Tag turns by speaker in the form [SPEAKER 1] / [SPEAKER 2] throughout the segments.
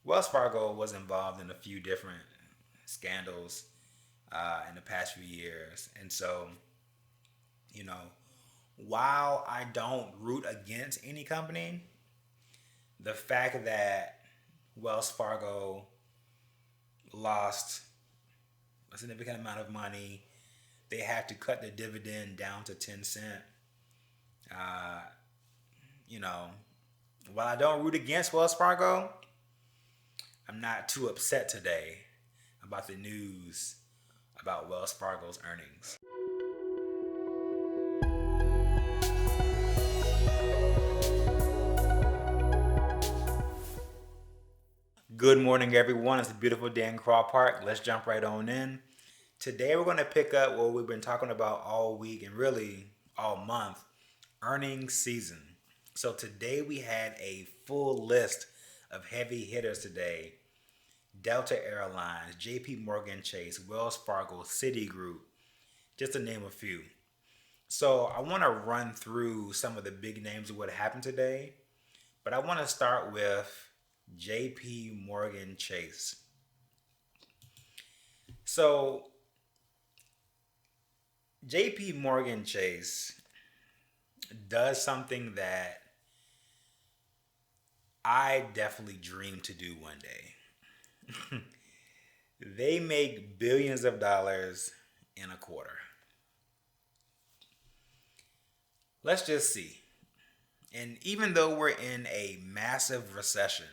[SPEAKER 1] Wells Fargo was involved in a few different scandals in the past few years. And so, you know, while I don't root against any company, the fact that Wells Fargo lost a significant amount of money, they had to cut the dividend down to 10 cents. Uh, you know, while I don't root against Wells Fargo, I'm not too upset today about the news about Wells Fargo's earnings. Good morning, everyone. It's a beautiful day in Craw Park. Let's jump right on in. Today, we're going to pick up what we've been talking about all week and really all month, earnings season. So today we had a full list of heavy hitters today. Delta Airlines, JP Morgan Chase, Wells Fargo, Citigroup, just to name a few. So I want to run through some of the big names of what happened today, but I want to start with JP Morgan Chase. So JP Morgan Chase does something that I definitely dream to do one day. They make billions of dollars in a quarter. Let's just see. And even though we're in a massive recession,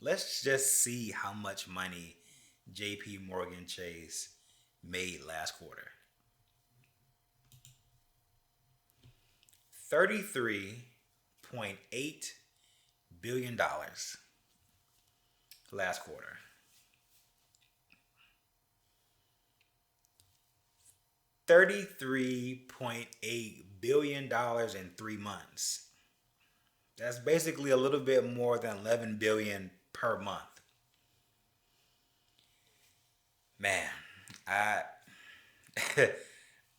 [SPEAKER 1] let's just see how much money JP Morgan Chase made last quarter. $33.8 billion last quarter. $33.8 billion in 3 months. That's basically a little bit more than 11 billion per month. Man, I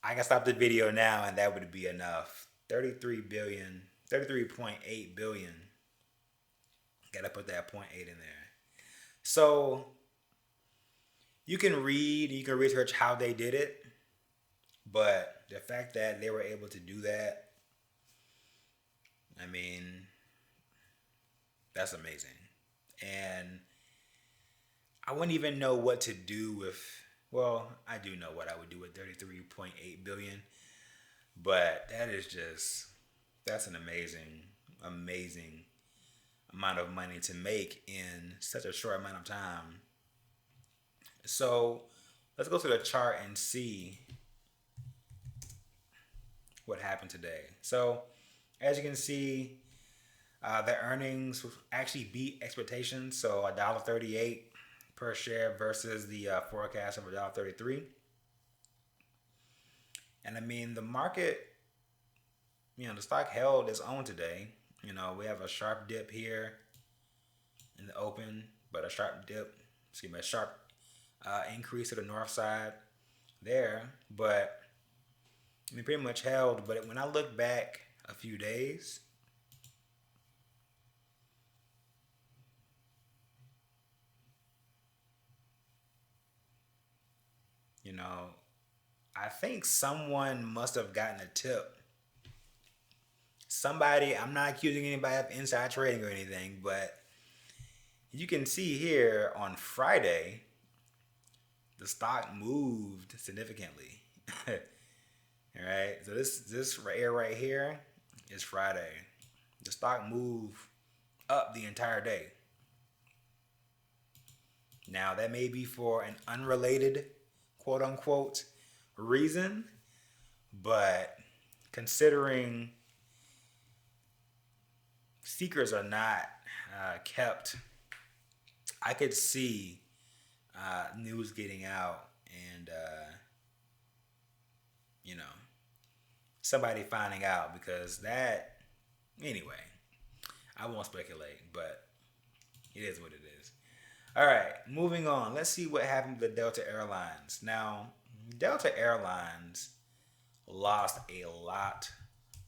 [SPEAKER 1] I can stop the video now and that would be enough. 33 billion, 33.8 billion. Gotta put that point 0.8 in there. So you can research how they did it, but the fact that they were able to do that, I mean, that's amazing. And I wouldn't even know what to do with, well, I do know what I would do with 33.8 billion, but that's an amazing amount of money to make in such a short amount of time. So let's go to the chart and see what happened today. So as you can see, the earnings actually beat expectations. So $1.38 per share versus the forecast of $1.33. And I mean, the market, the stock held its own today. We have a sharp dip here in the open, but a sharp increase to the north side there. But I mean, pretty much held. But when I look back a few days, I think someone must have gotten a tip. Somebody, I'm not accusing anybody of inside trading or anything, but you can see here on Friday, the stock moved significantly. All right, so this right here is Friday. The stock moved up the entire day. Now that may be for an unrelated, quote unquote, reason, but considering secrets are not kept, I could see news getting out and somebody finding out, because that, anyway, I won't speculate, but it is what it is. All right, moving on. Let's see what happened to Delta Airlines. Now, Delta Airlines lost a lot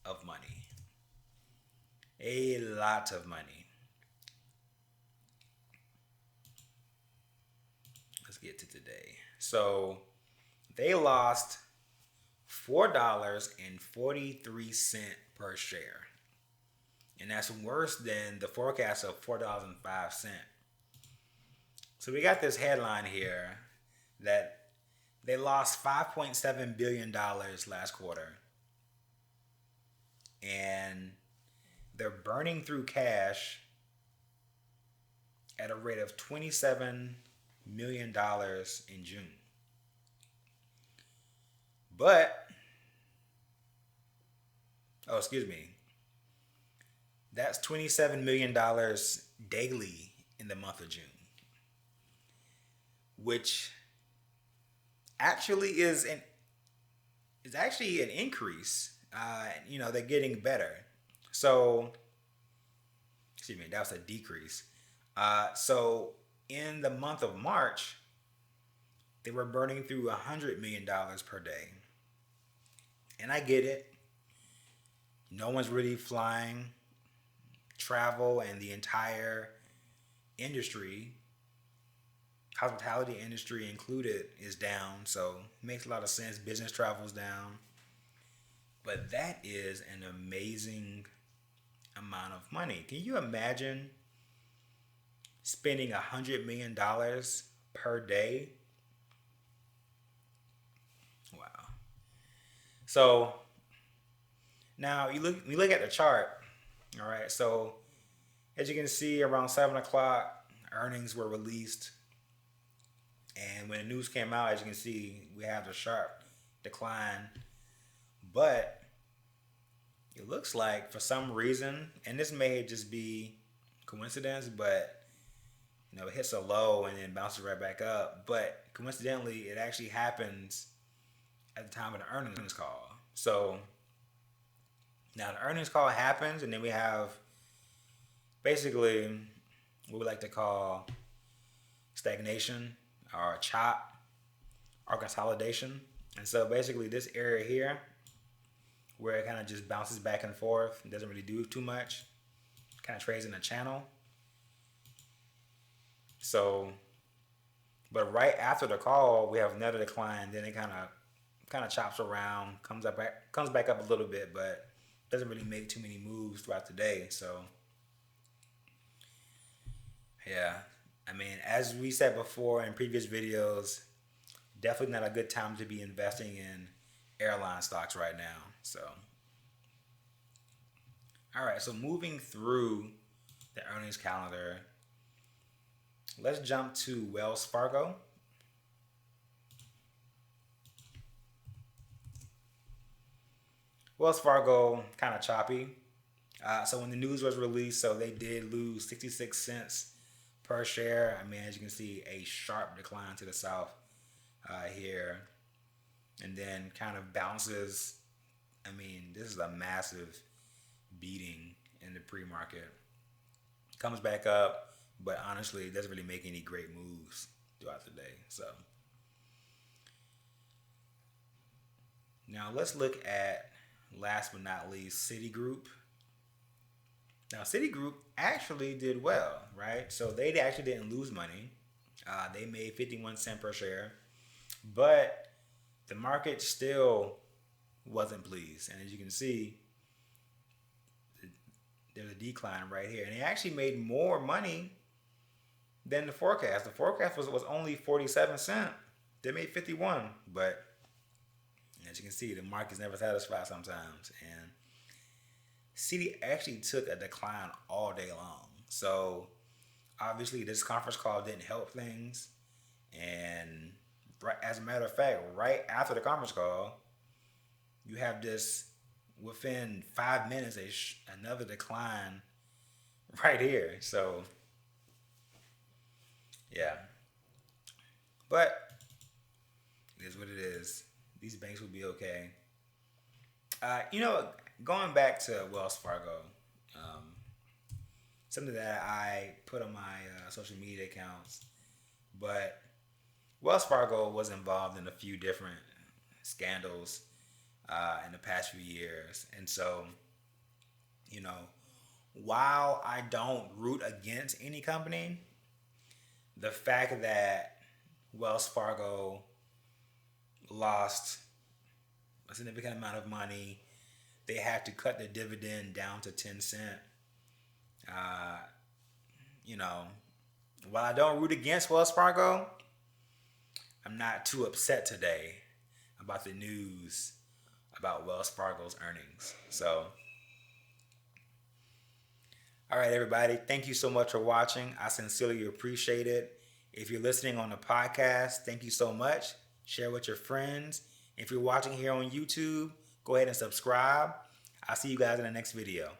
[SPEAKER 1] of money. A lot of money. Let's get to today. So they lost $4.43 per share. And that's worse than the forecast of $4.05. So we got this headline here that they lost $5.7 billion last quarter. And they're burning through cash at a rate of $27 million in June. That's $27 million daily in the month of June, which actually is an increase. They're getting better. So, that was a decrease. So in the month of March, they were burning through $100 million per day. And I get it. No one's really flying. Travel and the entire industry, hospitality industry included, is down. So it makes a lot of sense. Business travel's down. But that is an amazing amount of money. Can you imagine spending $100 million per day? Wow. So now we look at the chart. All right. So as you can see, around 7 o'clock, earnings were released. And when the news came out, as you can see, we have the sharp decline. But it looks like for some reason, and this may just be coincidence, but it hits a low and then bounces right back up. But coincidentally, it actually happens at the time of the earnings call. So now the earnings call happens, and then we have basically what we like to call stagnation or chop or consolidation. And so basically this area here, where it kind of just bounces back and forth, it doesn't really do too much, kind of trades in a channel. So, but right after the call, we have another decline. Then it kind of chops around, comes back up a little bit, but doesn't really make too many moves throughout the day. So, yeah, as we said before in previous videos, definitely not a good time to be investing in airline stocks right now. So, all right. So moving through the earnings calendar, let's jump to Wells Fargo. Wells Fargo, kind of choppy. So when the news was released, so they did lose 66 cents per share. As you can see, a sharp decline to the south here. And then kind of bounces. This is a massive beating in the pre-market. Comes back up, but honestly, it doesn't really make any great moves throughout the day. So now let's look at, last but not least, Citigroup. Now Citigroup actually did well, right? So they actually didn't lose money. They made 51 cents per share, but the market still wasn't pleased. And as you can see, there's a decline right here. And they actually made more money than the forecast. The forecast was only 47 cents. They made 51. But as you can see, the market's never satisfied sometimes. And CD actually took a decline all day long. So obviously this conference call didn't help things. And as a matter of fact, right after the conference call, you have this, within 5 minutes, another decline right here. So, yeah. But it is what it is. These banks will be okay. Going back to Wells Fargo, something that I put on my social media accounts, but Wells Fargo was involved in a few different scandals in the past few years. And so, while I don't root against any company, the fact that Wells Fargo lost a significant amount of money. They had to cut the dividend down to 10 cents. Uh, you know, while I don't root against Wells Fargo, I'm not too upset today about the news about Wells Fargo's earnings. So, all right, everybody, thank you so much for watching. I sincerely appreciate it. If you're listening on the podcast, thank you so much. Share with your friends. If you're watching here on YouTube, go ahead and subscribe. I'll see you guys in the next video.